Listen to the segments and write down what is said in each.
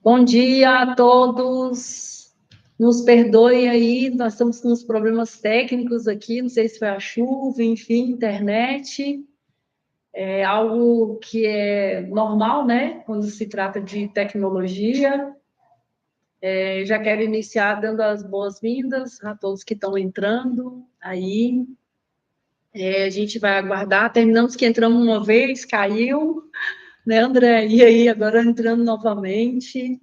Bom dia a todos. Nos perdoe aí, nós estamos com uns problemas técnicos aqui, não sei se foi a chuva, enfim, internet. É algo que é normal, né, quando se trata de tecnologia. Já quero iniciar dando as boas-vindas a todos que estão entrando aí. A gente vai aguardar, terminamos que entramos uma vez, caiu, né, André? E aí, agora entrando novamente.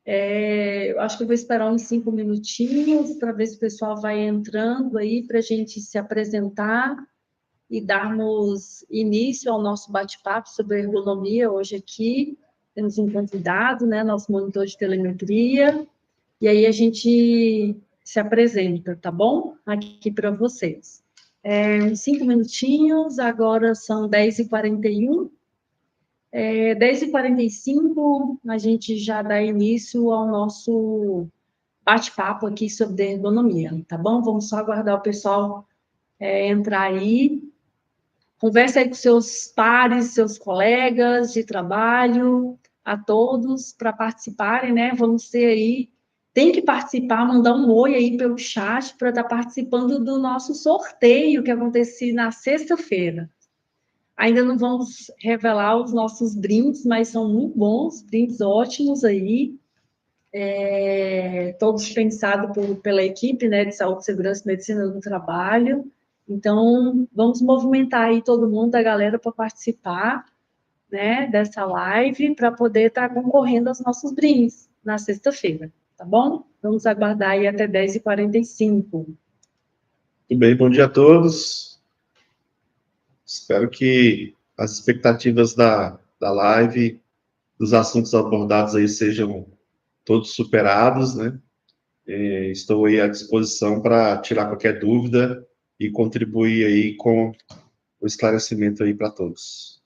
Eu acho que eu vou esperar uns 5 minutinhos para ver se o pessoal vai entrando aí para a gente se apresentar e darmos início ao nosso bate-papo sobre ergonomia hoje aqui. Temos um convidado, né, nosso monitor de telemetria, e aí a gente se apresenta, tá bom? Aqui para vocês. Uns 5 minutinhos, agora são 10h41. 10h45, a gente já dá início ao nosso bate-papo aqui sobre ergonomia, tá bom? Vamos só aguardar o pessoal entrar aí. Converse aí com seus pares, seus colegas de trabalho, a todos, para participarem, né? Vamos ter aí, tem que participar, mandar um oi aí pelo chat para estar participando do nosso sorteio que acontece na sexta-feira. Ainda não vamos revelar os nossos brindes, mas são muito bons, brindes ótimos aí, todos pensados pela equipe, né, de Saúde, Segurança e Medicina do Trabalho. Então, vamos movimentar aí todo mundo, a galera, para participar, né, dessa live, para poder estar concorrendo aos nossos brindes na sexta-feira, tá bom? Vamos aguardar aí até 10h45. Muito bem, bom dia a todos. Espero que as expectativas da live, dos assuntos abordados aí sejam todos superados, né? Estou aí à disposição para tirar qualquer dúvida e contribuir aí com o esclarecimento aí para todos.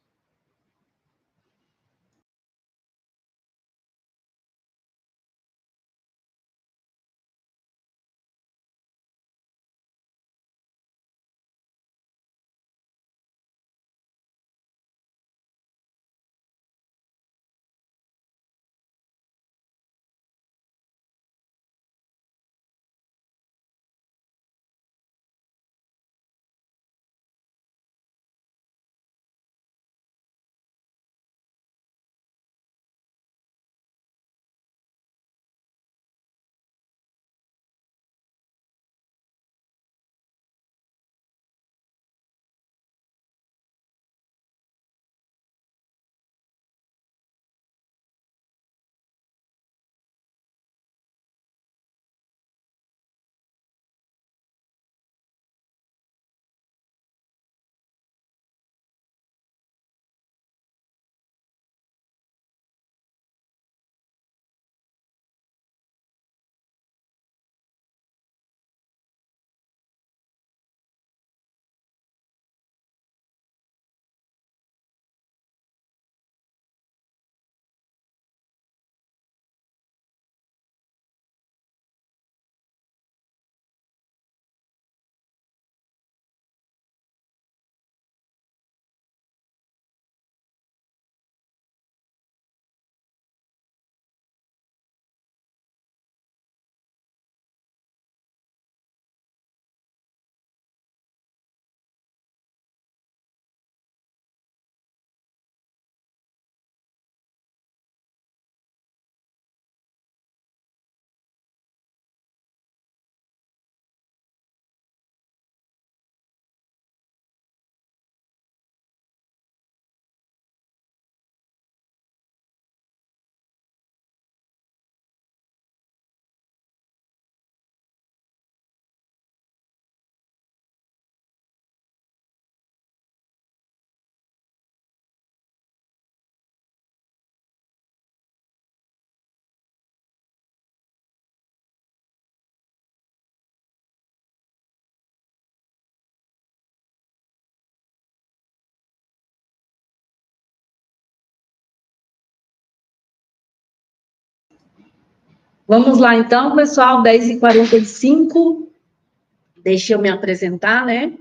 Vamos lá, então, pessoal, 10h45. Deixa eu me apresentar, né?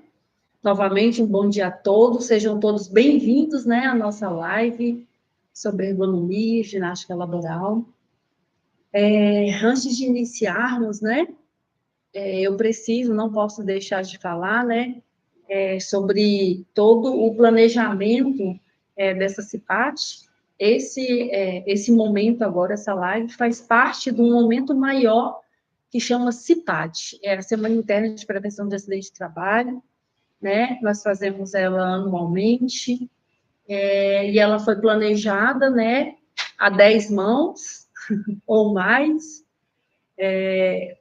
Novamente, um bom dia a todos. Sejam todos bem-vindos, né, à nossa live sobre ergonomia e ginástica laboral. Antes de iniciarmos, né, eu não posso deixar de falar, né, sobre todo o planejamento dessa CIPAT. Esse momento agora, essa live, faz parte de um momento maior que chama CIPAT, é a Semana Interna de Prevenção de Acidente de Trabalho, né? Nós fazemos ela anualmente, e ela foi planejada, né, a 10 mãos ou mais,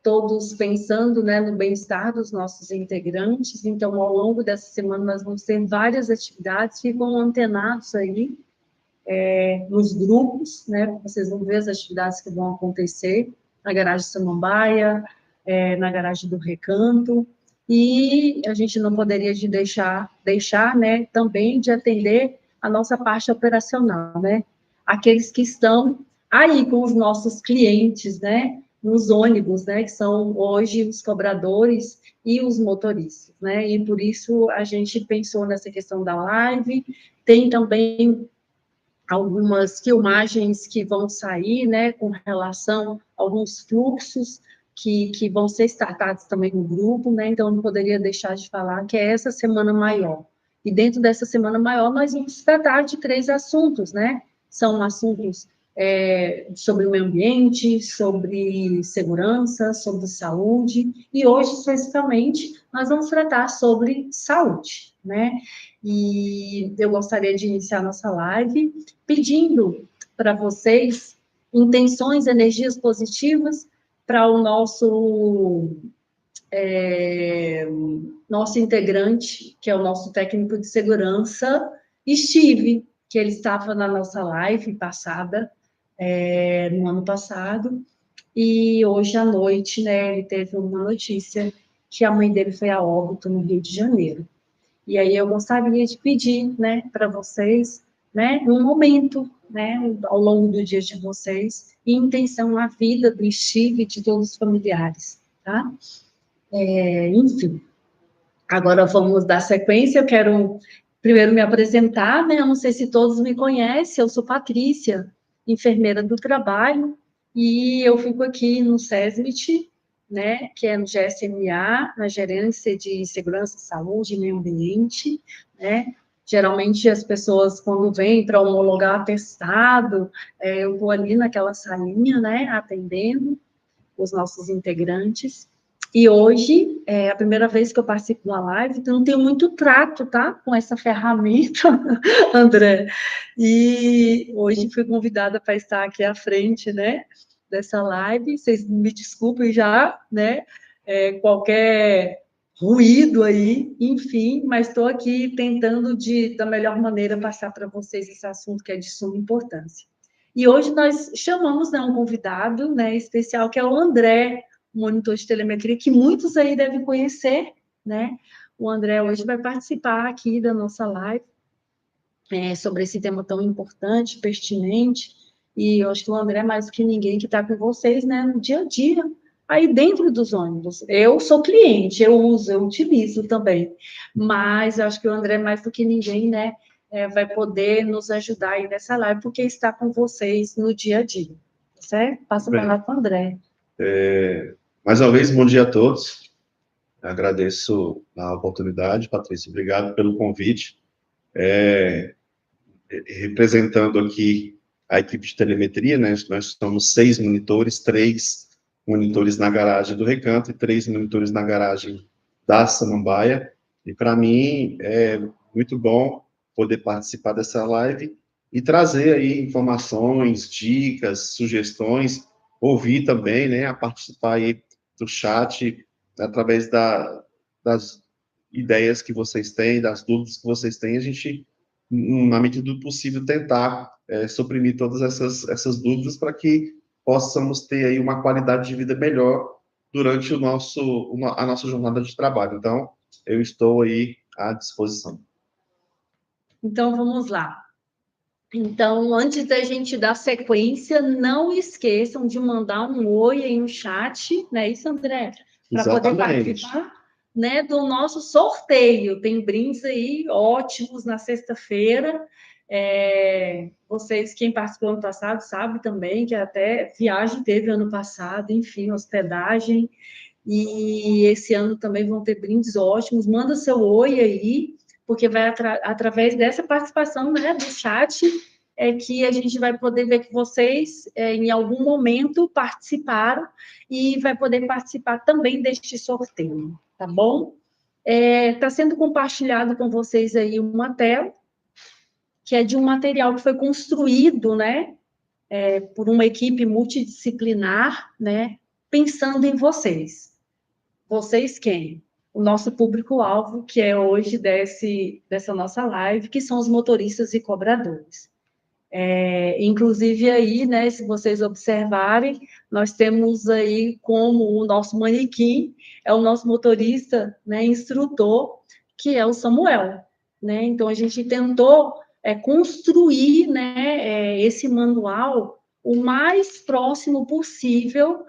todos pensando, né, no bem-estar dos nossos integrantes. Então, ao longo dessa semana, nós vamos ter várias atividades, ficam antenados aí nos grupos, né, vocês vão ver as atividades que vão acontecer na garagem Samambaia, na garagem do Recanto, e a gente não poderia deixar, né, também de atender a nossa parte operacional, né, aqueles que estão aí com os nossos clientes, né, nos ônibus, né, que são hoje os cobradores e os motoristas, né, e por isso a gente pensou nessa questão da live. Tem também algumas filmagens que vão sair, né, com relação a alguns fluxos que vão ser startados também no grupo, né, então não poderia deixar de falar que é essa semana maior. E dentro dessa semana maior, nós vamos tratar de 3 assuntos, né, são assuntos sobre o meio ambiente, sobre segurança, sobre saúde, e hoje, especificamente, nós vamos tratar sobre saúde, né, e eu gostaria de iniciar nossa live pedindo para vocês intenções, energias positivas para o nosso integrante, que é o nosso técnico de segurança, Steve, que ele estava na nossa live passada, no ano passado, e hoje à noite, né, ele teve uma notícia que a mãe dele foi a óbito no Rio de Janeiro. E aí eu gostaria de pedir, né, para vocês, né, um momento, né, ao longo do dia de vocês, em intenção à vida do Steve e de todos os familiares, tá? Enfim, agora vamos dar sequência. Eu quero primeiro me apresentar, né? Eu não sei se todos me conhecem, eu sou Patrícia, enfermeira do trabalho, e eu fico aqui no SESMIT, né, que é no GSMA, na Gerência de Segurança, Saúde e Meio Ambiente, né? Geralmente as pessoas, quando vêm para homologar atestado, eu estou ali naquela salinha, né, atendendo os nossos integrantes. E hoje é a primeira vez que eu participo de uma live, então não tenho muito trato, tá? Com essa ferramenta, André. E hoje fui convidada para estar aqui à frente, né? Dessa live. Vocês me desculpem já, né? Qualquer ruído aí, enfim, mas estou aqui tentando da melhor maneira passar para vocês esse assunto que é de suma importância. E hoje nós chamamos, né, um convidado, né, especial, que é o André, monitor de telemetria, que muitos aí devem conhecer, né? O André hoje vai participar aqui da nossa live sobre esse tema tão importante, pertinente, e eu acho que o André, mais do que ninguém, que está com vocês, né, no dia a dia, aí dentro dos ônibus. Eu sou cliente, eu utilizo também, mas eu acho que o André, mais do que ninguém, né, vai poder nos ajudar aí nessa live, porque está com vocês no dia a dia, certo? Passa a palavra para o André. Mais uma vez, bom dia a todos. Agradeço a oportunidade, Patrícia, obrigado pelo convite. Representando aqui a equipe de telemetria, né? Nós somos 6 monitores, 3 monitores na garagem do Recanto e 3 monitores na garagem da Samambaia. E para mim é muito bom poder participar dessa live e trazer aí informações, dicas, sugestões, ouvir também, né? A participar aí do chat através das ideias que vocês têm, das dúvidas que vocês têm, a gente, na medida do possível, tentar suprimir todas essas dúvidas para que possamos ter aí uma qualidade de vida melhor durante a nossa jornada de trabalho. Então, eu estou aí à disposição. Então, vamos lá. Então, antes da gente dar sequência, não esqueçam de mandar um oi aí no chat, não é isso, André? Para poder participar, né, do nosso sorteio. Tem brindes aí ótimos na sexta-feira. Vocês, quem participou ano passado, sabe também que até viagem teve ano passado, enfim, hospedagem. E esse ano também vão ter brindes ótimos. Manda seu oi aí, porque vai através dessa participação, né, do chat, que a gente vai poder ver que vocês, em algum momento, participaram e vai poder participar também deste sorteio, tá bom? Está sendo compartilhado com vocês aí uma tela, que é de um material que foi construído, né, por uma equipe multidisciplinar, né, pensando em vocês. Vocês quem? O nosso público-alvo, que é hoje dessa nossa live, que são os motoristas e cobradores. Inclusive aí, né, se vocês observarem, nós temos aí como o nosso manequim, é o nosso motorista, né, instrutor, que é o Samuel, né? Então, a gente tentou construir, né, esse manual o mais próximo possível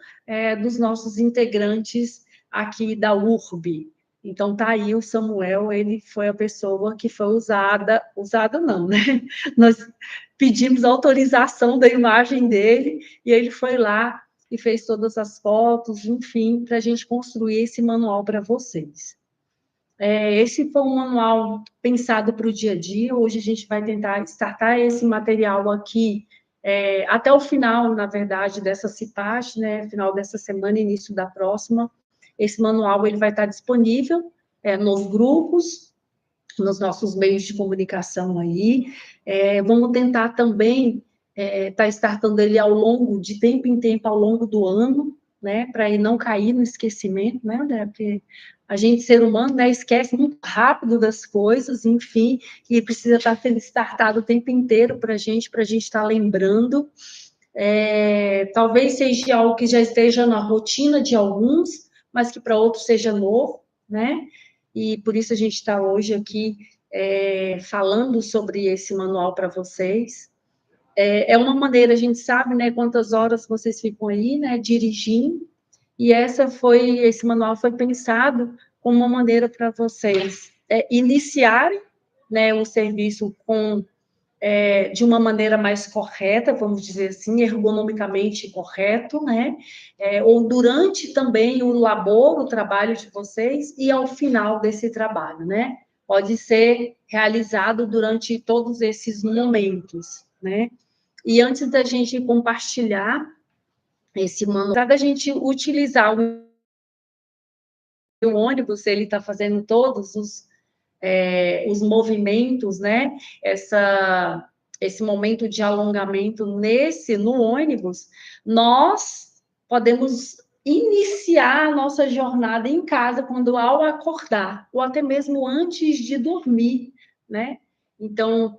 dos nossos integrantes aqui da URB. Então, tá aí o Samuel, ele foi a pessoa que foi usada não, né? Nós pedimos autorização da imagem dele, e ele foi lá e fez todas as fotos, enfim, para a gente construir esse manual para vocês. Esse foi um manual pensado para o dia a dia. Hoje a gente vai tentar startar esse material aqui até o final, na verdade, dessa CIPAT, né, final dessa semana, início da próxima. Esse manual ele vai estar disponível nos grupos, nos nossos meios de comunicação aí. Vamos tentar também estar startando ele ao longo, de tempo em tempo, ao longo do ano, né, para ele não cair no esquecimento, né, André? Porque a gente, ser humano, né, esquece muito rápido das coisas, enfim, e precisa estar sendo startado o tempo inteiro para a gente estar lembrando. Talvez seja algo que já esteja na rotina de alguns, mas que para outros seja novo, né? E por isso a gente está hoje aqui falando sobre esse manual para vocês. É uma maneira, a gente sabe, né, quantas horas vocês ficam aí, né, dirigindo, e esse manual foi pensado como uma maneira para vocês iniciarem, né, o serviço de uma maneira mais correta, vamos dizer assim, ergonomicamente correto, né? Ou durante também o labor, o trabalho de vocês, e ao final desse trabalho, né? Pode ser realizado durante todos esses momentos, né? E antes da gente compartilhar esse manual, para a gente utilizar o ônibus, ele está fazendo todos os movimentos, né? Esse momento de alongamento no ônibus, nós podemos iniciar a nossa jornada em casa quando ao acordar, ou até mesmo antes de dormir, né? Então,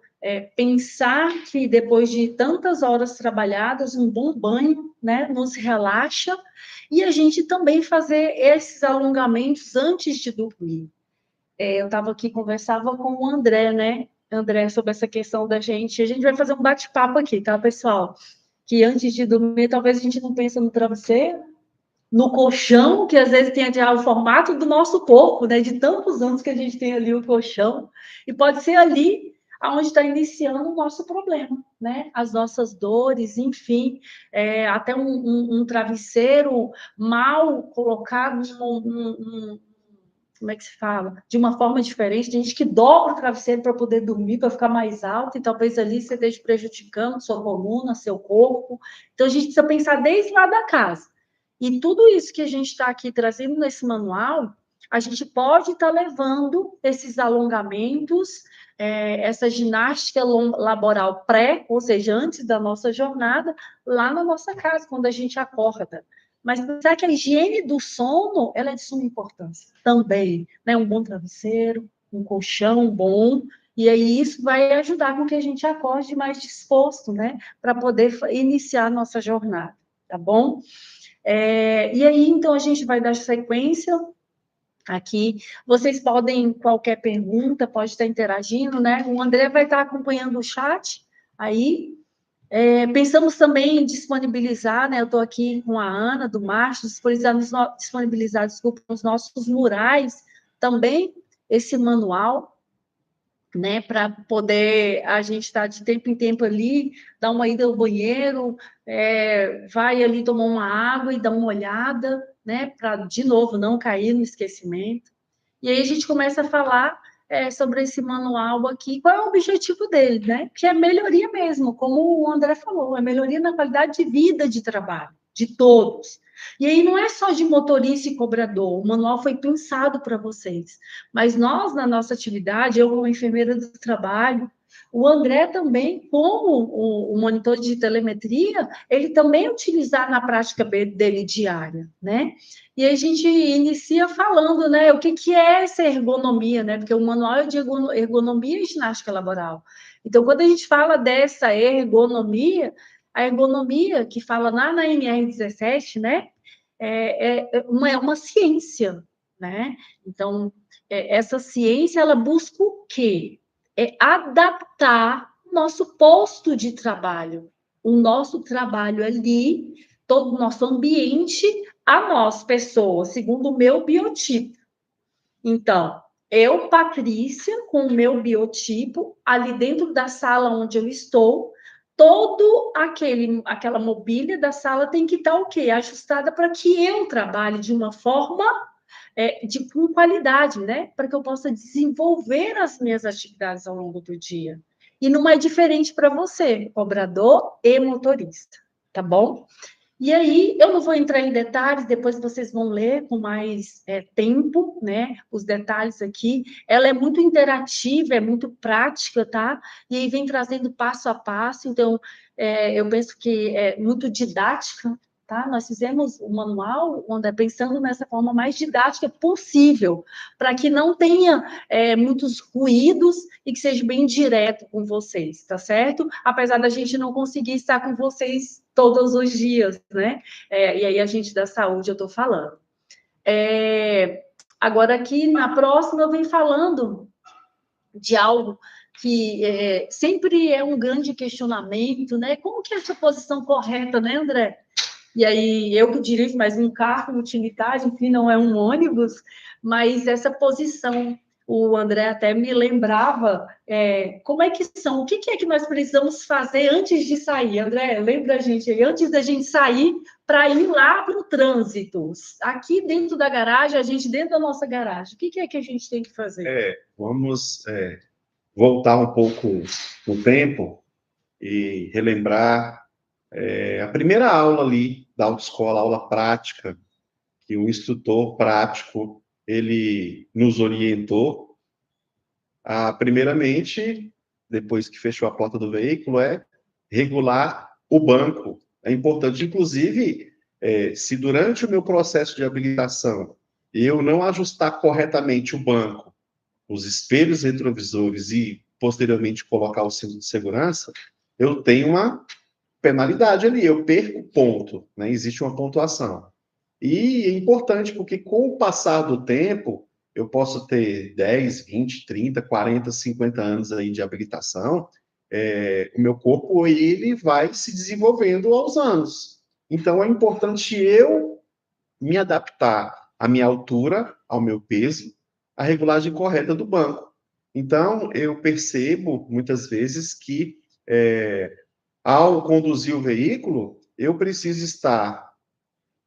pensar que depois de tantas horas trabalhadas, um bom banho, né, nos relaxa, e a gente também fazer esses alongamentos antes de dormir. Eu estava aqui, conversava com o André, né? André, sobre essa questão da gente. A gente vai fazer um bate-papo aqui, tá, pessoal? Que antes de dormir, talvez a gente não pense no travesseiro, no colchão, que às vezes tem o formato do nosso corpo, né? De tantos anos que a gente tem ali o colchão. E pode ser ali onde está iniciando o nosso problema, né? As nossas dores, enfim. Até um travesseiro mal colocado, como é que se fala? De uma forma diferente, tem gente que dobra o travesseiro para poder dormir, para ficar mais alto, e talvez ali você esteja prejudicando sua coluna, seu corpo. Então, a gente precisa pensar desde lá da casa. E tudo isso que a gente está aqui trazendo nesse manual, a gente pode estar levando esses alongamentos, essa ginástica laboral pré, ou seja, antes da nossa jornada, lá na nossa casa, quando a gente acorda. Mas pensar que a higiene do sono, ela é de suma importância também, né? Um bom travesseiro, um colchão bom, e aí isso vai ajudar com que a gente acorde mais disposto, né? Para poder iniciar a nossa jornada, tá bom? E aí, então, a gente vai dar sequência aqui. Vocês podem, qualquer pergunta, pode estar interagindo, né? O André vai estar acompanhando o chat aí. Pensamos também em disponibilizar, né? Eu estou aqui com a Ana, do Márcio, disponibilizar, desculpa, os nossos murais também, esse manual, né, para poder a gente estar de tempo em tempo ali, dar uma ida ao banheiro, vai ali tomar uma água e dar uma olhada, né, para de novo não cair no esquecimento. E aí a gente começa a falar sobre esse manual aqui, qual é o objetivo dele, né? Que é melhoria mesmo, como o André falou, é melhoria na qualidade de vida de trabalho, de todos. E aí não é só de motorista e cobrador, o manual foi pensado para vocês. Mas nós, na nossa atividade, eu como enfermeira do trabalho, o André também, como o monitor de telemetria, ele também utilizar na prática dele diária, né? E a gente inicia falando, né, o que é essa ergonomia, né? Porque o manual é de ergonomia e ginástica laboral. Então, quando a gente fala dessa ergonomia, a ergonomia que fala na NR17, né, é uma ciência, né? Então, essa ciência, ela busca o quê? É adaptar o nosso posto de trabalho, o nosso trabalho ali, todo o nosso ambiente a nós, pessoas, segundo o meu biotipo. Então, eu, Patrícia, com o meu biotipo, ali dentro da sala onde eu estou, aquela mobília da sala tem que estar o quê? Ajustada para que eu trabalhe de uma forma com qualidade, né? Para que eu possa desenvolver as minhas atividades ao longo do dia. E não é diferente para você, cobrador e motorista, tá bom? E aí, eu não vou entrar em detalhes, depois vocês vão ler com mais tempo, né? Os detalhes aqui. Ela é muito interativa, é muito prática, tá? E aí vem trazendo passo a passo, então eu penso que é muito didática, tá? Nós fizemos o manual, André, pensando nessa forma mais didática possível, para que não tenha muitos ruídos e que seja bem direto com vocês, tá certo? Apesar da gente não conseguir estar com vocês todos os dias, né? E aí a gente da saúde eu estou falando. Agora aqui na próxima eu venho falando de algo que sempre é um grande questionamento, né? Como que é essa posição correta, né, André? E aí eu que dirijo mais um carro utilitário, enfim, não é um ônibus, mas essa posição, o André até me lembrava como é que são, o que é que nós precisamos fazer antes de sair, André, lembra a gente aí, antes da gente sair para ir lá para o trânsito, aqui dentro da garagem, a gente dentro da nossa garagem, o que é que a gente tem que fazer? Vamos voltar um pouco no tempo e relembrar a primeira aula ali da autoescola, aula prática, que o instrutor prático, ele nos orientou primeiramente, depois que fechou a porta do veículo, regular o banco. É importante, inclusive, se durante o meu processo de habilitação eu não ajustar corretamente o banco, os espelhos retrovisores e, posteriormente, colocar o cinto de segurança, eu tenho uma penalidade ali, eu perco ponto, né? Existe uma pontuação. E é importante porque, com o passar do tempo, eu posso ter 10, 20, 30, 40, 50 anos aí de habilitação, o meu corpo ele vai se desenvolvendo aos anos. Então, é importante eu me adaptar à minha altura, ao meu peso, à regulagem correta do banco. Então, eu percebo, muitas vezes, que ao conduzir o veículo, eu preciso estar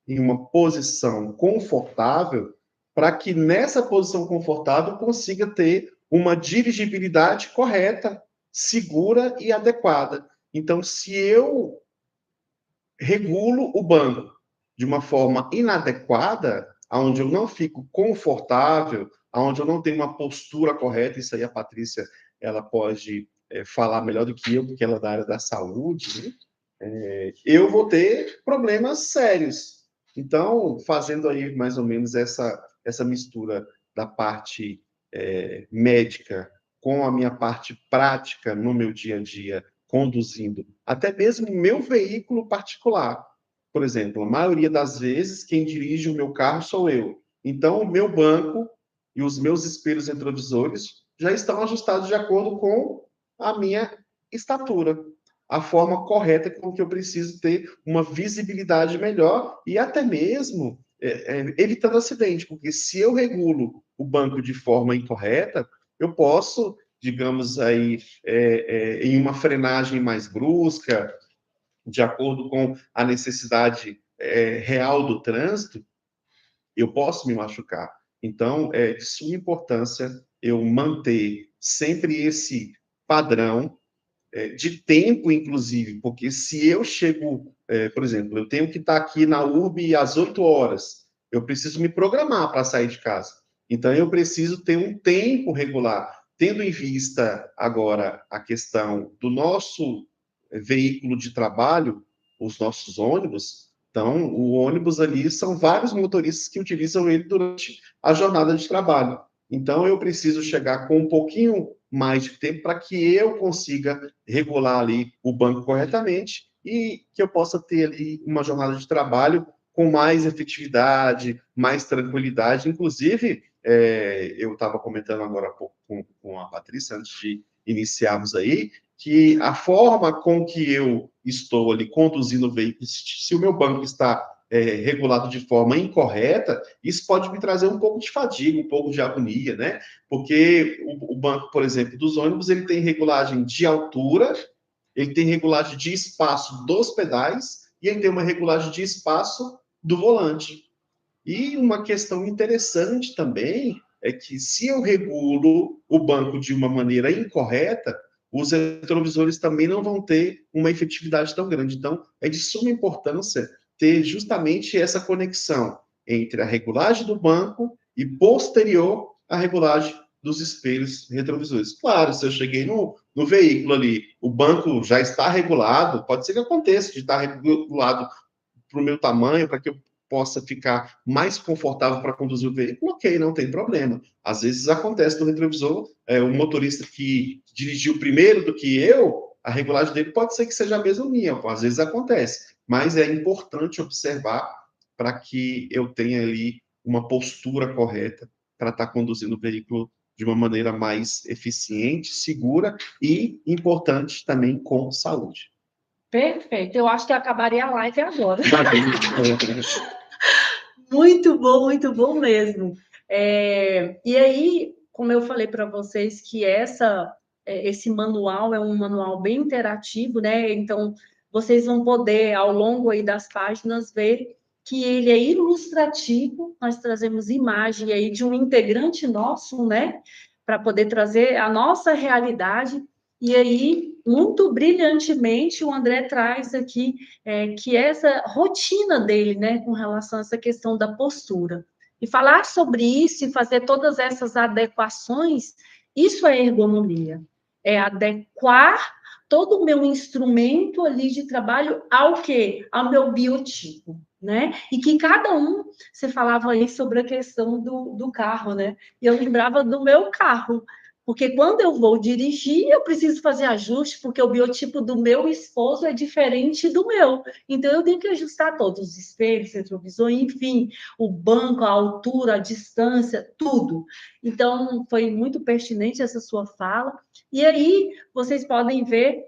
em uma posição confortável para que nessa posição confortável eu consiga ter uma dirigibilidade correta, segura e adequada. Então, se eu regulo o banco de uma forma inadequada, onde eu não fico confortável, onde eu não tenho uma postura correta, isso aí a Patrícia ela pode falar melhor do que eu, porque ela é da área da saúde, né? Eu vou ter problemas sérios. Então, fazendo aí mais ou menos essa mistura da parte médica com a minha parte prática no meu dia a dia, conduzindo até mesmo o meu veículo particular. Por exemplo, a maioria das vezes, quem dirige o meu carro sou eu. Então, o meu banco e os meus espelhos retrovisores já estão ajustados de acordo com a minha estatura, a forma correta com que eu preciso ter uma visibilidade melhor e até mesmo evitando acidente, porque se eu regulo o banco de forma incorreta, eu posso digamos aí, em uma frenagem mais brusca, de acordo com a necessidade real do trânsito, eu posso me machucar. Então, é de suma importância eu manter sempre esse padrão de tempo, inclusive, porque se eu chego, por exemplo, eu tenho que estar aqui na URB às 8 horas, eu preciso me programar para sair de casa. Então, eu preciso ter um tempo regular, tendo em vista agora a questão do nosso veículo de trabalho, os nossos ônibus. Então, o ônibus ali são vários motoristas que utilizam ele durante a jornada de trabalho. Então, eu preciso chegar com um pouquinho mais de tempo para que eu consiga regular ali o banco corretamente e que eu possa ter ali uma jornada de trabalho com mais efetividade, mais tranquilidade. Inclusive, eu estava comentando agora há pouco com a Patrícia, antes de iniciarmos aí, que a forma com que eu estou ali conduzindo o veículo, se o meu banco está regulado de forma incorreta, isso pode me trazer um pouco de fadiga, um pouco de agonia, né? Porque o banco, por exemplo, dos ônibus, ele tem regulagem de altura, ele tem regulagem de espaço dos pedais e ele tem uma regulagem de espaço do volante. E uma questão interessante também é que se eu regulo o banco de uma maneira incorreta, os retrovisores também não vão ter uma efetividade tão grande. Então, é de suma importância ter justamente essa conexão entre a regulagem do banco e posterior à regulagem dos espelhos retrovisores. Claro, se eu cheguei no veículo ali, o banco já está regulado, pode ser que aconteça de estar regulado para o meu tamanho, para que eu possa ficar mais confortável para conduzir o veículo, ok, não tem problema. Às vezes acontece no retrovisor, o motorista que dirigiu primeiro do que eu, a regulagem dele pode ser que seja a mesma minha, às vezes acontece, mas é importante observar para que eu tenha ali uma postura correta para estar conduzindo o veículo de uma maneira mais eficiente, segura e, importante, também com saúde. Perfeito. Eu acho que eu acabaria a live agora. Maravilha. Muito bom mesmo. E aí, como eu falei para vocês que esse manual é um manual bem interativo, né? Então, vocês vão poder, ao longo aí das páginas, ver que ele é ilustrativo. Nós trazemos imagem aí de um integrante nosso, né? Para poder trazer a nossa realidade. E aí, muito brilhantemente, o André traz aqui que essa rotina dele, né, com relação a essa questão da postura. E falar sobre isso e fazer todas essas adequações, isso é ergonomia. É adequar todo o meu instrumento ali de trabalho ao quê? Ao meu biotipo, né? E que cada um, você falava aí sobre a questão do carro, né? E eu lembrava do meu carro. Porque quando eu vou dirigir, eu preciso fazer ajuste, porque o biotipo do meu esposo é diferente do meu. Então, eu tenho que ajustar todos os espelhos, retrovisor, enfim, o banco, a altura, a distância, tudo. Então, foi muito pertinente essa sua fala. E aí, vocês podem ver,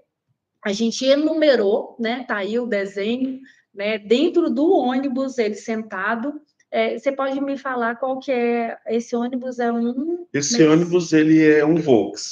a gente enumerou, né? Tá aí o desenho, né? Dentro do ônibus, ele sentado. Você pode me falar qual que é? Esse ônibus é um... Esse ônibus, ele é um Volks.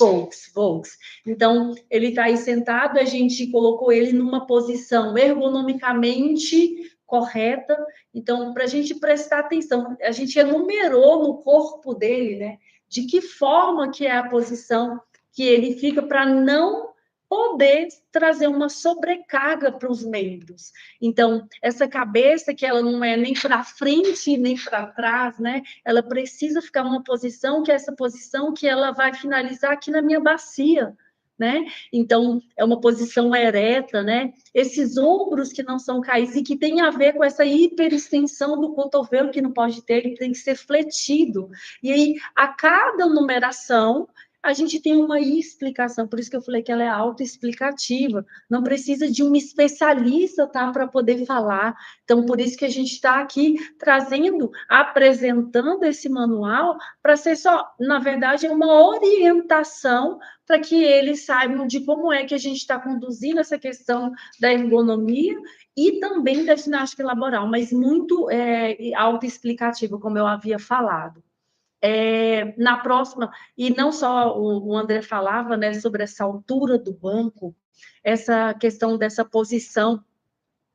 Então, ele está aí sentado, a gente colocou ele numa posição ergonomicamente correta. Então, para a gente prestar atenção, a gente enumerou no corpo dele, né? De que forma que é a posição que ele fica para não poder trazer uma sobrecarga para os membros. Então, essa cabeça que ela não é nem para frente nem para trás, né? Ela precisa ficar numa posição que é essa posição que ela vai finalizar aqui na minha bacia, né? Então, é uma posição ereta, né? Esses ombros que não são caídos e que tem a ver com essa hiperextensão do cotovelo que não pode ter, ele tem que ser fletido. E aí, a cada numeração, a gente tem uma explicação, por isso que eu falei que ela é autoexplicativa, não precisa de um especialista, tá, para poder falar. Então, por isso que a gente está aqui trazendo, apresentando esse manual, para ser só, na verdade, uma orientação para que eles saibam de como é que a gente está conduzindo essa questão da ergonomia e também da ginástica laboral, mas muito autoexplicativo, como eu havia falado. Na próxima, e não só o André falava, né, sobre essa altura do banco, essa questão dessa posição,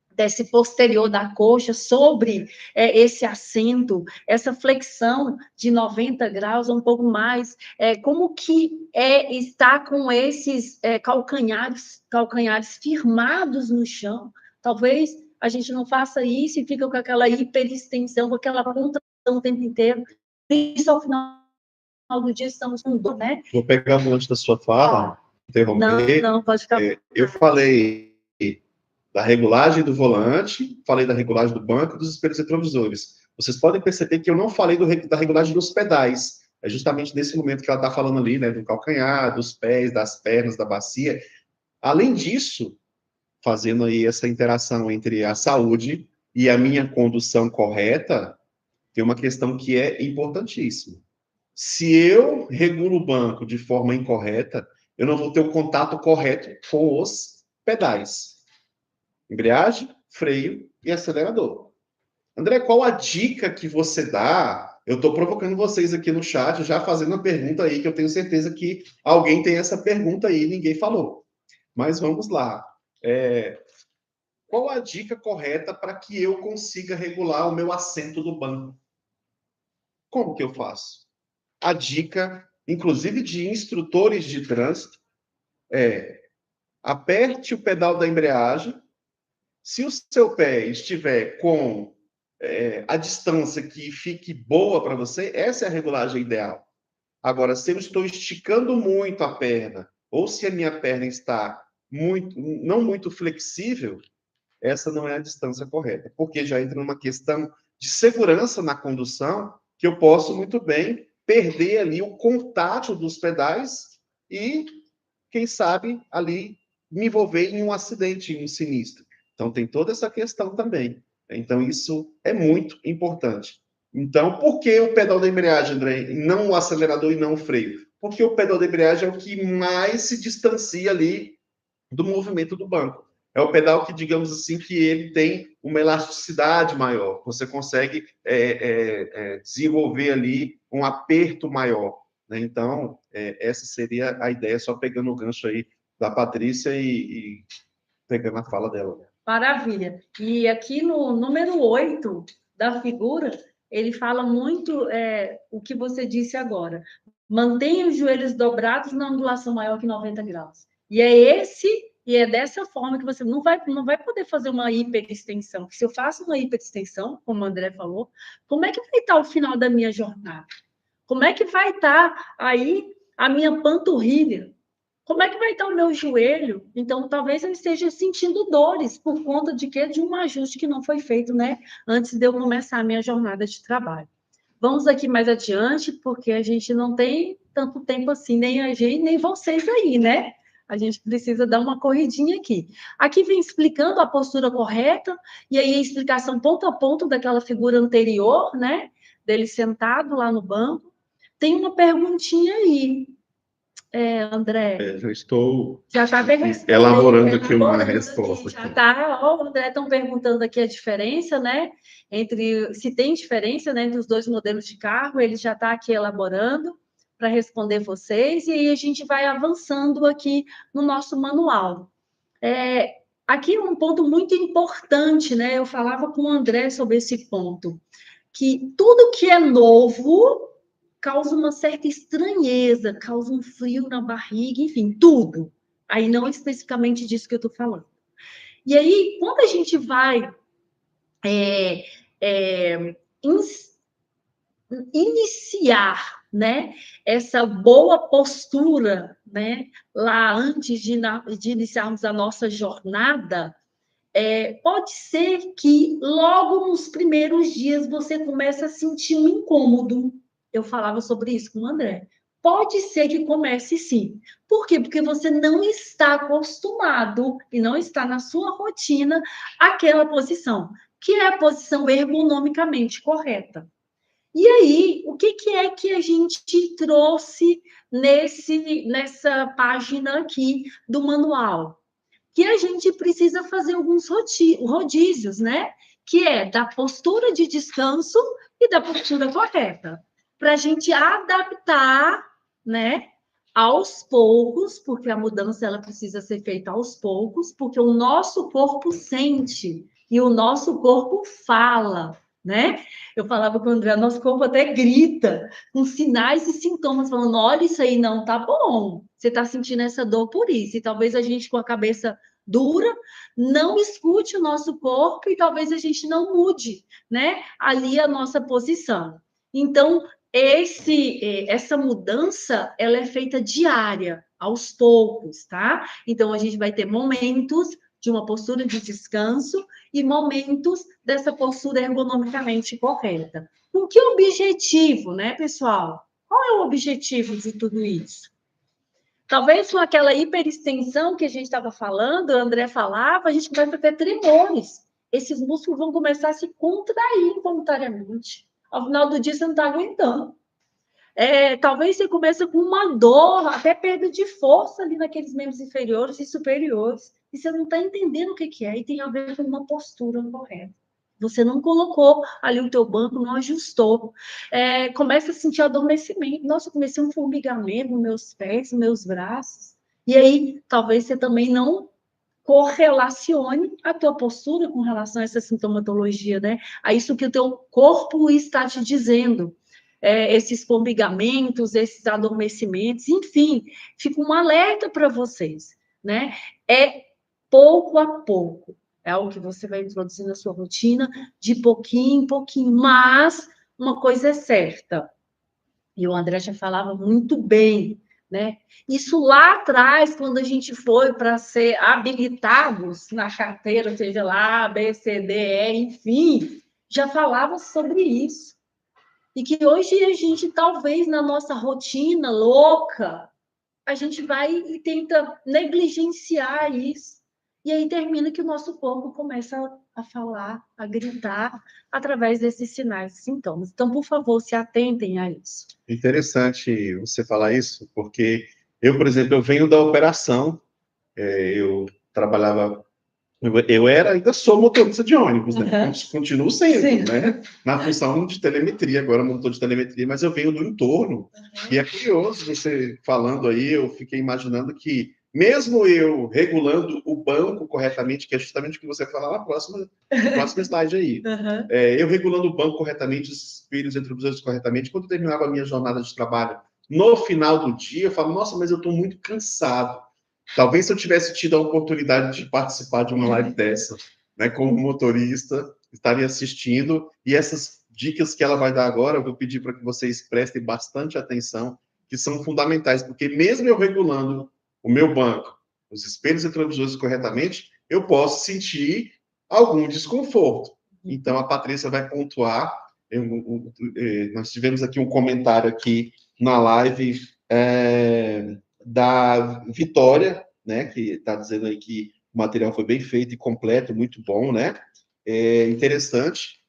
desse posterior da coxa sobre esse assento, essa flexão de 90 graus, um pouco mais, como que estar com esses calcanhares firmados no chão. Talvez a gente não faça isso e fica com aquela hiperextensão, com aquela contração o tempo inteiro. Isso, ao final do dia, estamos com dor, né? Vou pegar um antes da sua fala, interromper. Não, pode ficar. Eu falei da regulagem do volante, falei da regulagem do banco e dos espelhos retrovisores. Vocês podem perceber que eu não falei da regulagem dos pedais. É justamente nesse momento que ela está falando ali, né, do calcanhar, dos pés, das pernas, da bacia. Além disso, fazendo aí essa interação entre a saúde e a minha condução correta, tem uma questão que é importantíssima. Se eu regulo o banco de forma incorreta, eu não vou ter o contato correto com os pedais. Embreagem, freio e acelerador. André, qual a dica que você dá? Eu estou provocando vocês aqui no chat, já fazendo a pergunta aí, que eu tenho certeza que alguém tem essa pergunta aí e ninguém falou. Mas vamos lá. Qual a dica correta para que eu consiga regular o meu assento do banco? Como que eu faço? A dica, inclusive de instrutores de trânsito, aperte o pedal da embreagem. Se o seu pé estiver com a distância que fique boa para você, essa é a regulagem ideal. Agora, se eu estou esticando muito a perna, ou se a minha perna está não muito flexível, essa não é a distância correta, porque já entra numa questão de segurança na condução, que eu posso muito bem perder ali o contato dos pedais e, quem sabe, ali me envolver em um acidente, em um sinistro. Então, tem toda essa questão também. Então, isso é muito importante. Então, por que o pedal da embreagem, André, não o acelerador e não o freio? Porque o pedal da embreagem é o que mais se distancia ali do movimento do banco. É o pedal que, digamos assim, que ele tem uma elasticidade maior. Você consegue desenvolver ali um aperto maior. Né? Então, essa seria a ideia, só pegando o gancho aí da Patrícia e pegando a fala dela. Maravilha. E aqui no número 8 da figura, ele fala muito o que você disse agora. Mantenha os joelhos dobrados na angulação maior que 90 graus. E é dessa forma que você não vai poder fazer uma hiperextensão. Se eu faço uma hiperextensão, como o André falou, como é que vai estar o final da minha jornada? Como é que vai estar aí a minha panturrilha? Como é que vai estar o meu joelho? Então, talvez eu esteja sentindo dores por conta de quê? De um ajuste que não foi feito, né? Antes de eu começar a minha jornada de trabalho. Vamos aqui mais adiante, porque a gente não tem tanto tempo assim, nem a gente, nem vocês aí, né? A gente precisa dar uma corridinha aqui. Aqui vem explicando a postura correta, e aí a explicação ponto a ponto daquela figura anterior, né? Dele sentado lá no banco. Tem uma perguntinha aí, André. Já estou já está elaborando aqui uma resposta. Já está, o André estão perguntando aqui a diferença, né? Se tem diferença, né, entre os dois modelos de carro, ele já está aqui elaborando para responder vocês, e aí a gente vai avançando aqui no nosso manual. Aqui um ponto muito importante, né? Eu falava com o André sobre esse ponto, que tudo que é novo causa uma certa estranheza, causa um frio na barriga, enfim, tudo. Aí não especificamente disso que eu estou falando. E aí, quando a gente vai iniciar, né, essa boa postura, né, lá antes de iniciarmos a nossa jornada, pode ser que logo nos primeiros dias você comece a sentir um incômodo. Eu falava sobre isso com o André. Pode ser que comece sim. Por quê? Porque você não está acostumado e não está na sua rotina aquela posição, que é a posição ergonomicamente correta. E aí, o que é que a gente trouxe nessa página aqui do manual? Que a gente precisa fazer alguns rodízios, né? Que é da postura de descanso e da postura correta. para a gente adaptar, né, aos poucos, porque a mudança ela precisa ser feita aos poucos, porque o nosso corpo sente e o nosso corpo fala, né? Eu falava com o André, nosso corpo até grita, com sinais e sintomas, falando, olha, isso aí não tá bom, você está sentindo essa dor por isso, e talvez a gente com a cabeça dura, não escute o nosso corpo e talvez a gente não mude, né? Ali a nossa posição. Então, essa mudança, ela é feita diária, aos poucos, tá? Então, a gente vai ter momentos de uma postura de descanso e momentos dessa postura ergonomicamente correta. Com que objetivo, né, pessoal? Qual é o objetivo de tudo isso? Talvez com aquela hiperextensão que a gente estava falando, o André falava, a gente vai ter tremores. Esses músculos vão começar a se contrair involuntariamente. Ao final do dia, você não está aguentando. Talvez você comece com uma dor, até perda de força ali naqueles membros inferiores e superiores. E você não está entendendo o que é. E tem a ver com uma postura correta. Você não colocou ali o teu banco, não ajustou. Começa a sentir adormecimento. Nossa, eu comecei um formigamento nos meus pés, nos meus braços. E aí, talvez você também não correlacione a tua postura com relação a essa sintomatologia, né? A isso que o teu corpo está te dizendo. Esses fombigamentos, esses adormecimentos, enfim, fica um alerta para vocês, né? É pouco a pouco. É algo que você vai introduzir na sua rotina, de pouquinho em pouquinho. Mas uma coisa é certa, e o André já falava muito bem, né? Isso lá atrás, quando a gente foi para ser habilitados na carteira, seja lá, A, B, C, D, E, enfim, já falava sobre isso. E que hoje a gente, talvez, na nossa rotina louca, a gente vai e tenta negligenciar isso. E aí termina que o nosso corpo começa a falar, a gritar, através desses sinais e sintomas. Então, por favor, se atentem a isso. Interessante você falar isso, porque eu, por exemplo, eu venho da operação, eu trabalhava, ainda sou motorista de ônibus, né? Continuo sendo, né? Na função de telemetria, agora motor de telemetria, mas eu venho do entorno. E é curioso você falando aí, eu fiquei imaginando que, mesmo eu regulando o banco corretamente, que é justamente o que você fala na próxima slide aí, eu regulando o banco corretamente, os espelhos retrovisores corretamente, quando eu terminava a minha jornada de trabalho, no final do dia, eu falo, nossa, mas eu estou muito cansado. Talvez se eu tivesse tido a oportunidade de participar de uma live dessa, né, como motorista, estaria assistindo, e essas dicas que ela vai dar agora, eu vou pedir para que vocês prestem bastante atenção, que são fundamentais, porque mesmo eu regulando o meu banco, os espelhos retrovisores corretamente, eu posso sentir algum desconforto. Então, a Patrícia vai pontuar. Nós tivemos aqui um comentário aqui na live da Vitória, né, que está dizendo aí que o material foi bem feito e completo, muito bom, né? Interessante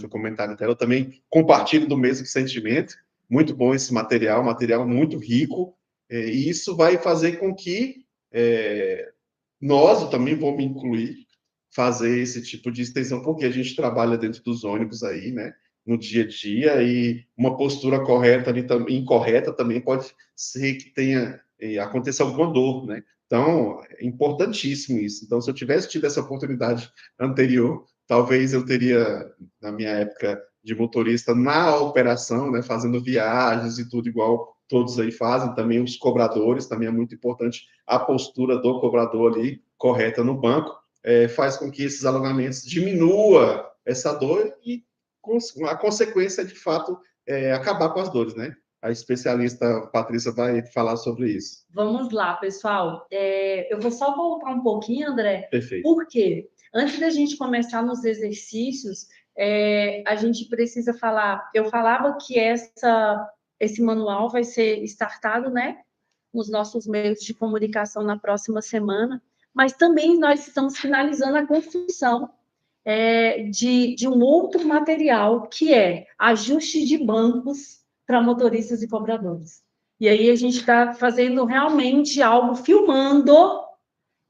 o comentário dela. Eu também compartilho do mesmo sentimento. Muito bom esse material muito rico, e isso vai fazer com que nós, eu também vou me incluir, fazer esse tipo de extensão, porque a gente trabalha dentro dos ônibus aí, né? No dia a dia, e uma postura correta ali, incorreta também pode ser que tenha aconteça alguma dor, né? Então, é importantíssimo isso. Então, se eu tivesse tido essa oportunidade anterior, talvez eu teria, na minha época de motorista, na operação, né, fazendo viagens e tudo igual todos aí fazem, também os cobradores, também é muito importante a postura do cobrador ali, correta no banco, faz com que esses alongamentos diminua essa dor e a consequência é, de fato, acabar com as dores, né? A especialista Patrícia vai falar sobre isso. Vamos lá, pessoal. Eu vou só voltar um pouquinho, André. Perfeito. Por quê? Antes da gente começar nos exercícios, a gente precisa falar. Eu falava que esse manual vai ser startado, né, nos nossos meios de comunicação na próxima semana, mas também nós estamos finalizando a construção de um outro material, que é ajuste de bancos para motoristas e cobradores. E aí a gente está fazendo realmente algo, filmando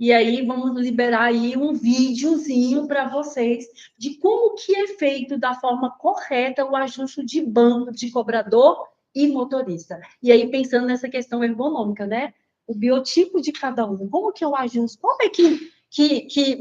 E aí vamos liberar aí um videozinho para vocês de como que é feito da forma correta o ajuste de banco de cobrador e motorista. E aí pensando nessa questão ergonômica, né? O biotipo de cada um, como que eu ajusto, como é que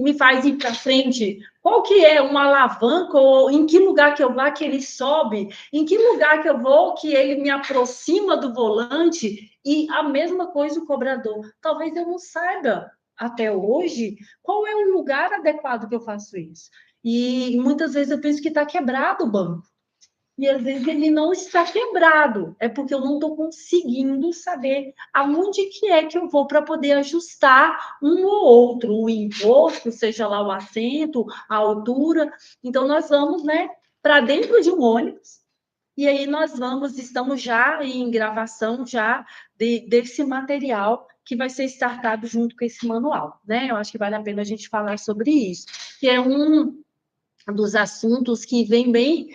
me faz ir para frente, qual que é uma alavanca, ou em que lugar que eu vá que ele sobe, em que lugar que eu vou que ele me aproxima do volante, e a mesma coisa o cobrador. Talvez eu não saiba até hoje qual é o lugar adequado que eu faço isso. E muitas vezes eu penso que está quebrado o banco. E às vezes ele não está quebrado, é porque eu não estou conseguindo saber aonde que é que eu vou para poder ajustar um ou outro, o encosto, seja lá o assento, a altura. Então, nós vamos, né, para dentro de um ônibus, e aí nós estamos já em gravação já desse material que vai ser startado junto com esse manual, né? Eu acho que vale a pena a gente falar sobre isso, que é um dos assuntos que vem bem,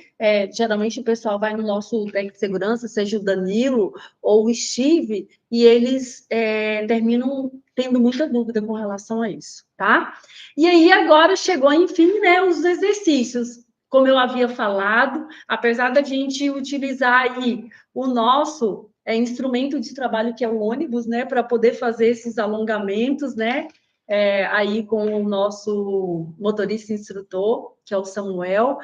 geralmente o pessoal vai no nosso técnico de segurança, seja o Danilo ou o Steve, e eles terminam tendo muita dúvida com relação a isso, tá? E aí agora chegou, enfim, né, os exercícios. Como eu havia falado, apesar da gente utilizar aí o nosso instrumento de trabalho, que é o ônibus, né, para poder fazer esses alongamentos, né, aí com o nosso motorista instrutor, que é o Samuel,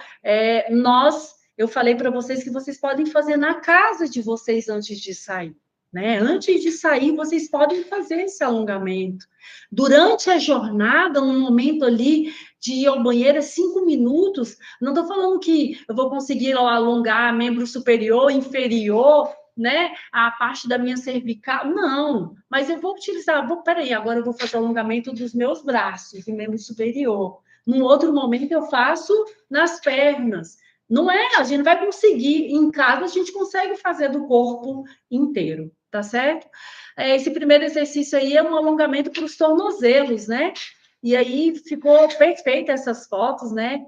eu falei para vocês que vocês podem fazer na casa de vocês antes de sair. Né? Antes de sair, vocês podem fazer esse alongamento. Durante a jornada, no momento ali de ir ao banheiro, 5 minutos, não estou falando que eu vou conseguir alongar membro superior, inferior, né, a parte da minha cervical, não, mas eu vou utilizar, peraí, agora eu vou fazer o alongamento dos meus braços, do membro superior. Num outro momento eu faço nas pernas. Não é, a gente vai conseguir, em casa a gente consegue fazer do corpo inteiro, tá certo? Esse primeiro exercício aí é um alongamento para os tornozelos, né? E aí ficou perfeita essas fotos, né?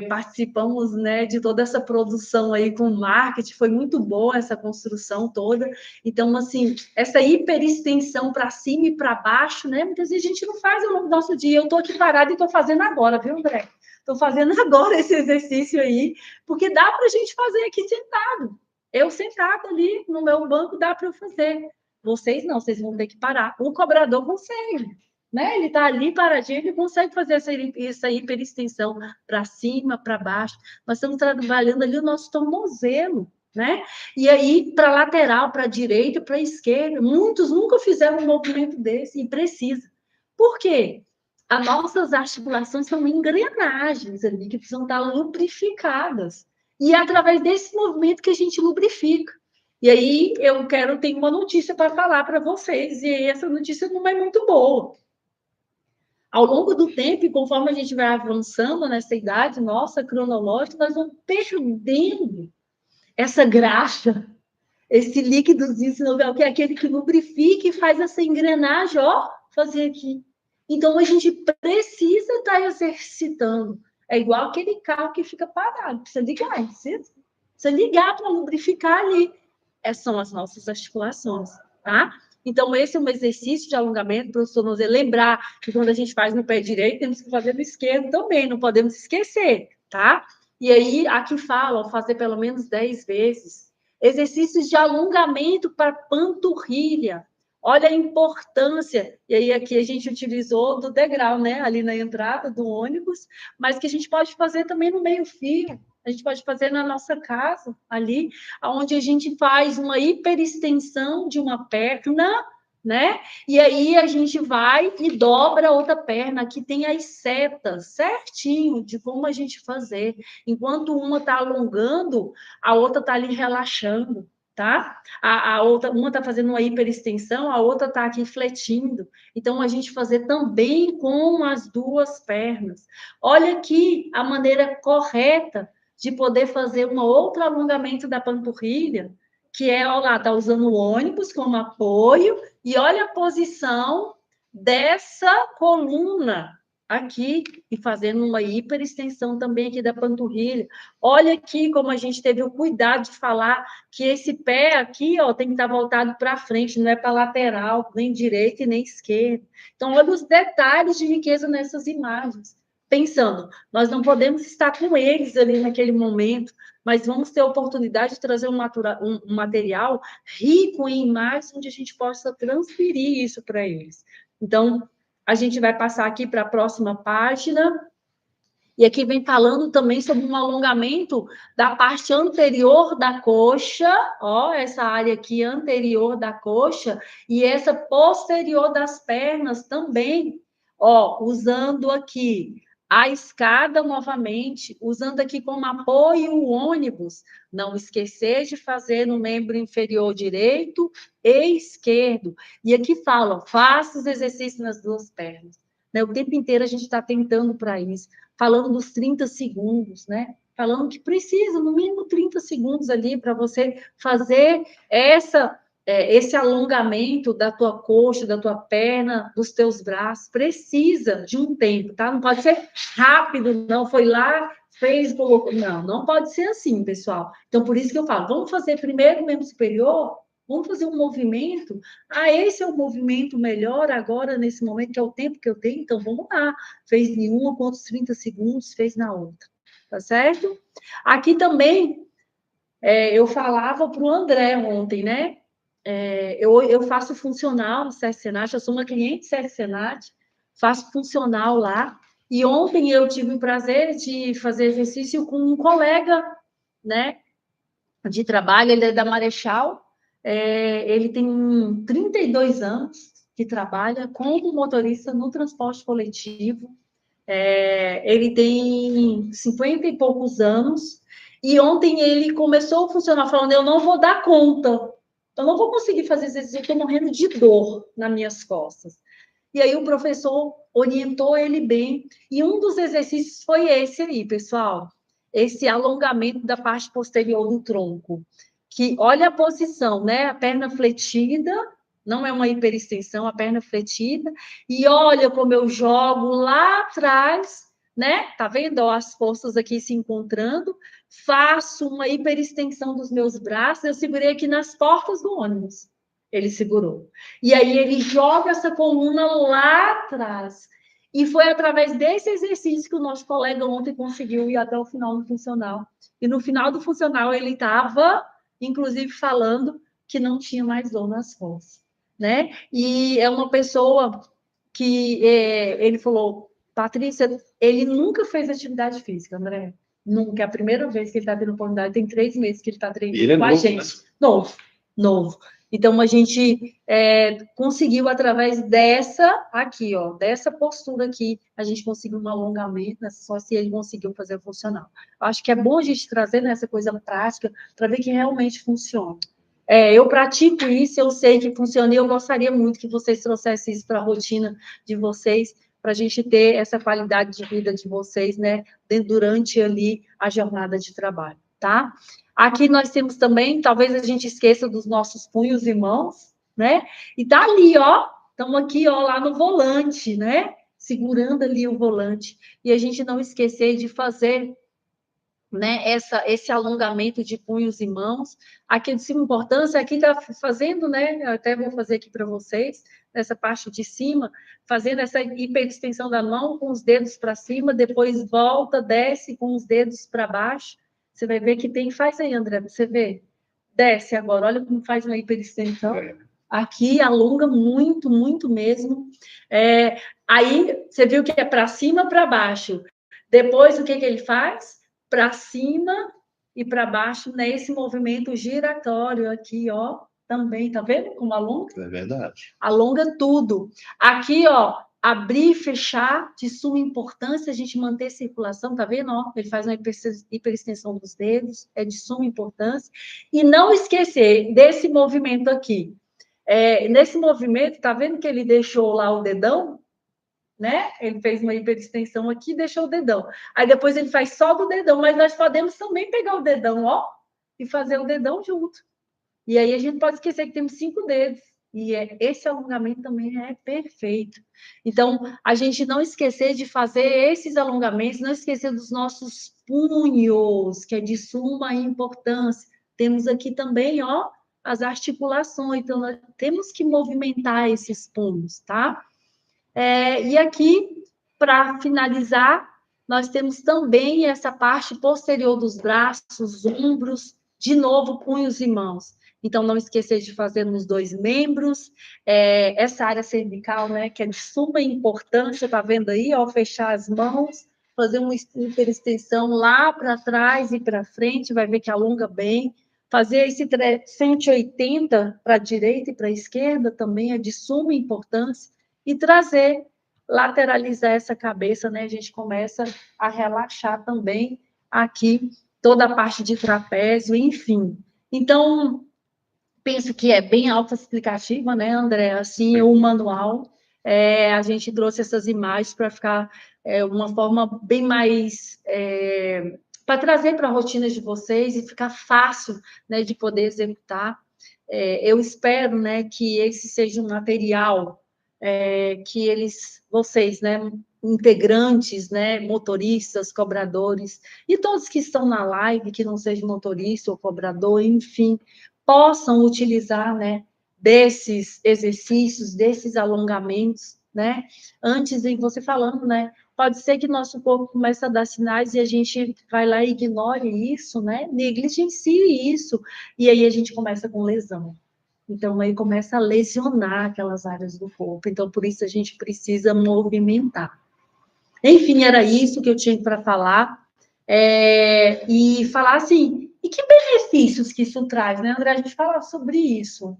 Participamos, né, de toda essa produção aí com marketing, foi muito boa essa construção toda. Então, assim, essa hiperextensão para cima e para baixo, né? Muitas vezes a gente não faz ao longo do nosso dia. Eu estou aqui parada e estou fazendo agora, viu, André? Estou fazendo agora esse exercício aí, porque dá para a gente fazer aqui sentado. Eu sentado ali no meu banco, dá para eu fazer. Vocês não, vocês vão ter que parar. O cobrador consegue. Né? Ele está ali paradinho, ele consegue fazer essa hiperextensão para cima, para baixo. Nós estamos trabalhando ali o nosso tornozelo, né? E aí, para lateral, para direita, para esquerda. Muitos nunca fizeram um movimento desse e precisa. Por quê? As nossas articulações são engrenagens ali que precisam estar lubrificadas. E é através desse movimento que a gente lubrifica. E aí, tenho uma notícia para falar para vocês, e essa notícia não é muito boa. Ao longo do tempo, e conforme a gente vai avançando nessa idade nossa cronológica, nós vamos perdendo essa graxa, esse líquidozinho sinovial, que é aquele que lubrifica e faz essa engrenagem, ó, fazer aqui. Então, a gente precisa estar exercitando. É igual aquele carro que fica parado, precisa ligar, precisa ligar para lubrificar ali. Essas são as nossas articulações, tá? Então, esse é um exercício de alongamento para o tornozelo. Lembrar que quando a gente faz no pé direito, temos que fazer no esquerdo também, não podemos esquecer, tá? E aí, aqui fala, fazer pelo menos 10 vezes. Exercícios de alongamento para panturrilha. Olha a importância. E aí, aqui a gente utilizou do degrau, né? Ali na entrada do ônibus, mas que a gente pode fazer também no meio-fio. A gente pode fazer na nossa casa, ali, onde a gente faz uma hiperextensão de uma perna, né? E aí a gente vai e dobra a outra perna. Aqui tem as setas certinho de como a gente fazer. Enquanto uma está alongando, a outra está ali relaxando, tá? A outra, uma está fazendo uma hiperextensão, a outra está aqui fletindo. Então, a gente fazer também com as duas pernas. Olha aqui a maneira correta de poder fazer um outro alongamento da panturrilha, que é, olha lá, está usando o ônibus como apoio, e olha a posição dessa coluna, aqui e fazendo uma hiperextensão também aqui da panturrilha. Olha aqui como a gente teve o cuidado de falar que esse pé aqui, ó, tem que estar voltado para frente, não é para lateral, nem direita e nem esquerda. Então, olha os detalhes de riqueza nessas imagens. Pensando, nós não podemos estar com eles ali naquele momento, mas vamos ter a oportunidade de trazer um material rico em imagens onde a gente possa transferir isso para eles. Então, a gente vai passar aqui para a próxima página. E aqui vem falando também sobre um alongamento da parte anterior da coxa, ó, essa área aqui anterior da coxa, e essa posterior das pernas também, ó, usando aqui a escada novamente, usando aqui como apoio o ônibus. Não esquecer de fazer no membro inferior direito e esquerdo. E aqui falam, faça os exercícios nas duas pernas. Né? O tempo inteiro a gente está tentando para isso, falando dos 30 segundos, né? Falando que precisa, no mínimo 30 segundos ali para você fazer esse alongamento da tua coxa, da tua perna, dos teus braços. Precisa de um tempo, tá? Não pode ser rápido, não. Foi lá, fez, colocou. Não, não pode ser assim, pessoal. Então, por isso que eu falo, vamos fazer primeiro o membro superior, vamos fazer um movimento. Ah, esse é o movimento melhor agora, nesse momento, que é o tempo que eu tenho, então vamos lá. Fez em uma, quantos 30 segundos, fez na outra. Tá certo? Aqui também, eu falava para o André ontem, né? Eu faço funcional no Cercenat, eu sou uma cliente Cercenat, faço funcional lá. E ontem eu tive o prazer de fazer exercício com um colega, né? De trabalho, ele é da Marechal, ele tem 32 anos que trabalha como motorista no transporte coletivo, ele tem 50 e poucos anos, e ontem ele começou a funcionar falando, eu não vou dar conta, eu não vou conseguir fazer exercício, eu estou morrendo de dor nas minhas costas. E aí o professor orientou ele bem, e um dos exercícios foi esse aí, pessoal, esse alongamento da parte posterior do tronco, que olha a posição, né? A perna fletida, não é uma hiperextensão, a perna fletida, e olha como eu jogo lá atrás, né? Tá vendo? Ó, as forças aqui se encontrando, faço uma hiperextensão dos meus braços, eu segurei aqui nas portas do ônibus. Ele segurou. E aí ele joga essa coluna lá atrás. E foi através desse exercício que o nosso colega ontem conseguiu ir até o final do funcional. E no final do funcional ele estava, inclusive, falando que não tinha mais dor nas costas, né? E é uma pessoa que ele falou, Patrícia, ele nunca fez atividade física, André. Nunca. É a primeira vez que ele está tendo oportunidade, tem 3 meses que ele está treinando com a gente. Né? Novo. Então, a gente conseguiu, através dessa aqui, ó, dessa postura aqui, a gente conseguiu um alongamento, né, só se ele conseguiu fazer funcional. Acho que é bom a gente trazer nessa coisa prática para ver que realmente funciona. Eu pratico isso, eu sei que funciona, e eu gostaria muito que vocês trouxessem isso para a rotina de vocês, para a gente ter essa qualidade de vida de vocês, né, durante ali a jornada de trabalho, tá? Aqui nós temos também, talvez a gente esqueça dos nossos punhos e mãos, né? E tá ali, ó, estamos aqui, ó, lá no volante, né? Segurando ali o volante. E a gente não esquecer de fazer, né, esse alongamento de punhos e mãos. Aqui de cima, importância, aqui está fazendo, né? Eu até vou fazer aqui para vocês, nessa parte de cima, fazendo essa hiperextensão da mão com os dedos para cima, depois volta, desce com os dedos para baixo. Você vai ver que tem. Faz aí, André, você vê. Desce agora, olha como faz uma hiperextensão. Aqui alonga muito, muito mesmo. Aí você viu que é para cima, para baixo. Depois, o que ele faz? Para cima e para baixo, nesse movimento giratório aqui, ó, também, tá vendo como alonga? É verdade. Alonga tudo. Aqui, ó, abrir e fechar, de suma importância, a gente manter a circulação, tá vendo? Ó, ele faz uma hiperextensão dos dedos, é de suma importância. E não esquecer desse movimento aqui. Nesse movimento, tá vendo que ele deixou lá o dedão? Né? Ele fez uma hiperextensão aqui e deixou o dedão. Aí depois ele faz só do dedão, mas nós podemos também pegar o dedão, ó, e fazer o dedão junto. E aí a gente pode esquecer que temos 5 dedos, E esse alongamento também é perfeito. Então, a gente não esquecer de fazer esses alongamentos, não esquecer dos nossos punhos, que é de suma importância. Temos aqui também, ó, as articulações. Então, nós temos que movimentar esses punhos, tá? E aqui, para finalizar, nós temos também essa parte posterior dos braços, ombros, de novo, punhos e mãos. Então, não esquecer de fazer nos dois membros, essa área cervical, né, que é de suma importância, tá vendo aí, ó, fechar as mãos, fazer uma hiperextensão lá para trás e para frente, vai ver que alonga bem. Fazer esse 180 para a direita e para a esquerda também é de suma importância. E trazer, lateralizar essa cabeça, né? A gente começa a relaxar também aqui toda a parte de trapézio, enfim. Então, penso que é bem autoexplicativa, né, André? Assim, o manual, a gente trouxe essas imagens para ficar uma forma bem mais... para trazer para a rotina de vocês e ficar fácil, né, de poder executar. Eu espero, né, que esse seja um material que vocês, né, integrantes, né, motoristas, cobradores, e todos que estão na live, que não sejam motorista ou cobrador, enfim, possam utilizar, né, desses exercícios, desses alongamentos, né? Antes, em você falando, né, pode ser que nosso corpo comece a dar sinais e a gente vai lá e ignore isso, né? Negligencie isso, e aí a gente começa com lesão. Então, aí começa a lesionar aquelas áreas do corpo. Então, por isso a gente precisa movimentar. Enfim, era isso que eu tinha para falar. E falar assim, e que benefícios que isso traz, né, André? A gente fala sobre isso.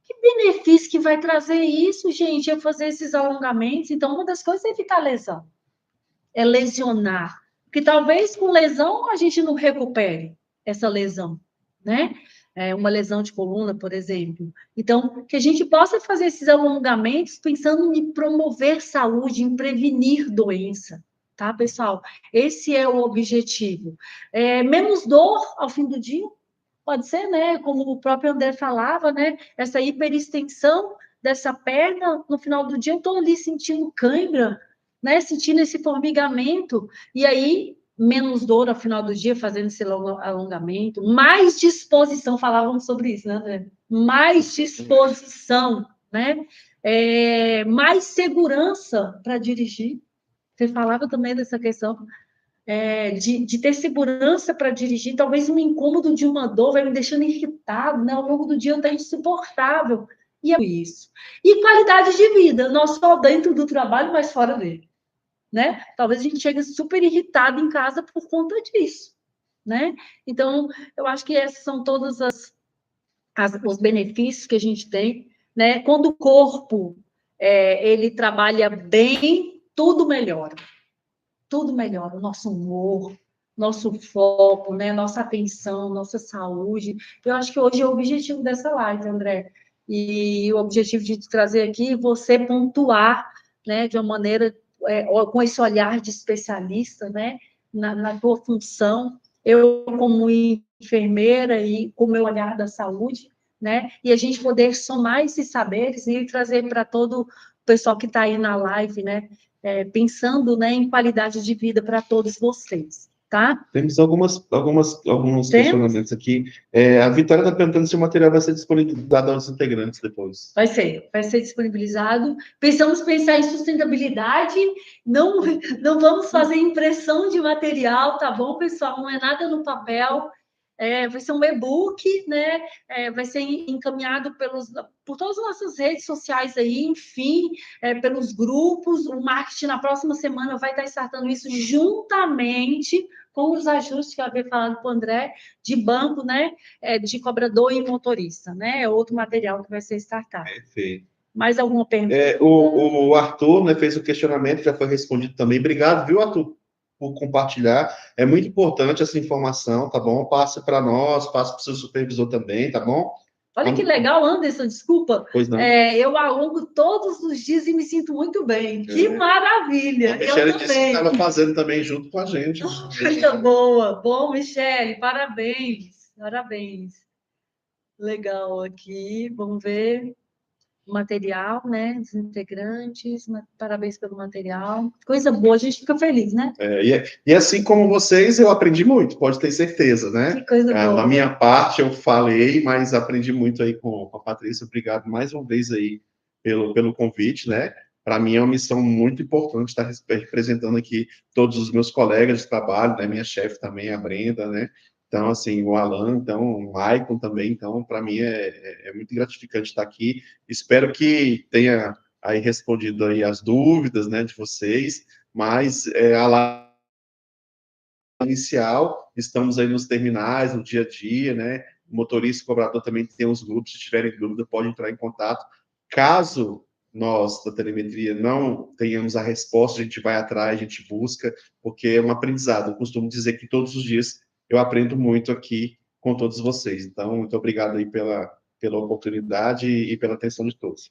Que benefício que vai trazer isso, gente, eu fazer esses alongamentos? Então, uma das coisas é evitar lesão, é lesionar. Porque talvez com lesão a gente não recupere essa lesão, né? Uma lesão de coluna, por exemplo. Então, que a gente possa fazer esses alongamentos pensando em promover saúde, em prevenir doença, tá, pessoal? Esse é o objetivo. Menos dor ao fim do dia, pode ser, né? Como o próprio André falava, né? Essa hiperextensão dessa perna, no final do dia eu estou ali sentindo cãibra, né? Sentindo esse formigamento, e aí menos dor ao final do dia, fazendo esse alongamento, mais disposição, falávamos sobre isso, né, André? Mais disposição, né? Mais segurança para dirigir. Você falava também dessa questão de ter segurança para dirigir, talvez um incômodo de uma dor vai me deixando irritado, né? Ao longo do dia eu estou insuportável. E é isso. E qualidade de vida, não só dentro do trabalho, mas fora dele, né? Talvez a gente chegue super irritado em casa por conta disso, né? Então, eu acho que esses são todos os benefícios que a gente tem, né? Quando o corpo ele trabalha bem, tudo melhora. Tudo melhora, o nosso humor, nosso foco, né? Nossa atenção, nossa saúde. Eu acho que hoje é o objetivo dessa live, André. E o objetivo de trazer aqui, você pontuar, né, de uma maneira, com esse olhar de especialista, né, na tua função. Eu, como enfermeira, e com o meu olhar da saúde, né, e a gente poder somar esses saberes e trazer para todo o pessoal que está aí na live, né, pensando, né, em qualidade de vida para todos vocês, tá? Temos alguns questionamentos aqui. A Vitória está perguntando se o material vai ser disponibilizado aos integrantes depois. Vai ser disponibilizado. Pensar em sustentabilidade, não vamos fazer impressão de material, tá bom, pessoal? Não é nada no papel. Vai ser um e-book, né? Vai ser encaminhado por todas as nossas redes sociais aí, enfim, pelos grupos. O marketing na próxima semana vai estar startando isso juntamente com os ajustes que eu havia falado para o André, de banco, né? De cobrador e motorista, né? É outro material que vai ser startado. Perfeito. Mais alguma pergunta? O Arthur, né, fez o questionamento, já foi respondido também. Obrigado, viu, Arthur, por compartilhar. É muito importante essa informação, tá bom? Passe para nós, passe para o seu supervisor também, tá bom? Olha que legal, Anderson, desculpa. Pois não. Eu alongo todos os dias e me sinto muito bem. Que maravilha! A Michelle eu disse também. que estava fazendo também junto com a gente. Coisa boa. Bom, Michele, parabéns. Parabéns. Legal aqui, vamos ver. material, né, dos integrantes, parabéns pelo material. Coisa boa, a gente fica feliz, né? E assim como vocês, eu aprendi muito, pode ter certeza, né? Que coisa boa. Da minha parte, eu falei, mas aprendi muito aí com a Patrícia. Obrigado mais uma vez aí pelo convite, né? Para mim é uma missão muito importante estar representando aqui todos os meus colegas de trabalho, né? Minha chefe também, a Brenda, né? Então, assim, o Alan, então, o Maicon também. Então, para mim é muito gratificante estar aqui. Espero que tenha aí respondido aí as dúvidas, né, de vocês, mas a live inicial, estamos aí nos terminais, no dia a dia, né? O motorista e cobrador também tem os grupos, se tiverem dúvida, pode entrar em contato. Caso nós, da telemetria, não tenhamos a resposta, a gente vai atrás, a gente busca, porque é um aprendizado. Eu costumo dizer que todos os dias eu aprendo muito aqui com todos vocês. Então, muito obrigado aí pela oportunidade e pela atenção de todos.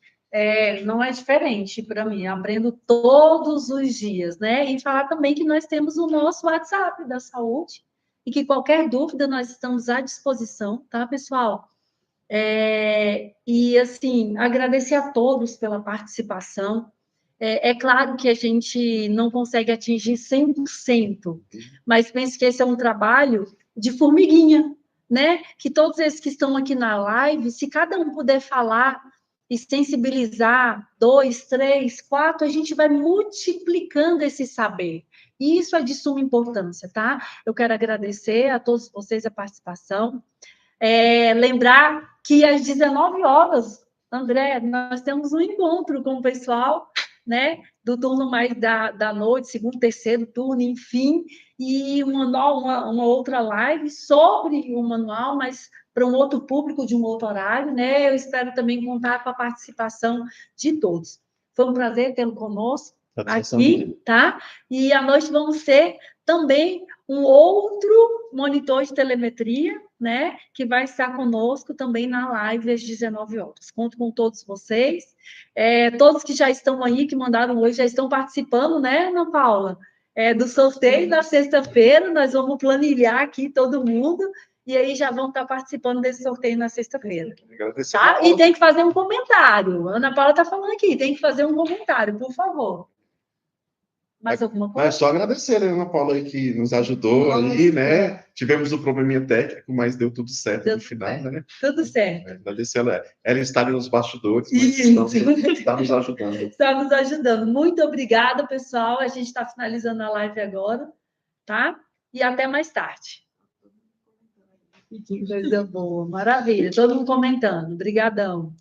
Não é diferente para mim, eu aprendo todos os dias, né? E falar também que nós temos o nosso WhatsApp da saúde e que qualquer dúvida nós estamos à disposição, tá, pessoal? E, assim, agradecer a todos pela participação. É claro que a gente não consegue atingir 100%, mas penso que esse é um trabalho de formiguinha, né? Que todos esses que estão aqui na live, se cada um puder falar e sensibilizar 2, 3, 4, a gente vai multiplicando esse saber. E isso é de suma importância, tá? Eu quero agradecer a todos vocês a participação. Lembrar que às 19 horas, André, nós temos um encontro com o pessoal, né, do turno mais da noite, segundo, terceiro turno, enfim, e uma outra live sobre o manual, mas para um outro público de um outro horário, né? Eu espero também contar com a participação de todos. Foi um prazer tê-lo conosco aqui, tá? E à noite vamos ter também um outro monitor de telemetria, né, que vai estar conosco também na live às 19 horas. Conto com todos vocês. Todos que já estão aí, que mandaram hoje, já estão participando, né, Ana Paula? Do sorteio da sexta-feira, nós vamos planilhar aqui todo mundo, e aí já vão estar participando desse sorteio na sexta-feira. Tá? E tem que fazer um comentário. A Ana Paula está falando aqui, tem que fazer um comentário, por favor. Mais alguma coisa? Mas só agradecer, né, Ana Paula, aí, que nos ajudou aí, né? Tivemos um probleminha técnico, mas deu tudo certo no final, né? Tudo certo. Agradecer ela está ali nos bastidores, mas está nos ajudando. Está nos ajudando. Muito obrigada, pessoal. A gente está finalizando a live agora, tá? E até mais tarde. Que coisa boa, maravilha. Todo mundo comentando. Obrigadão.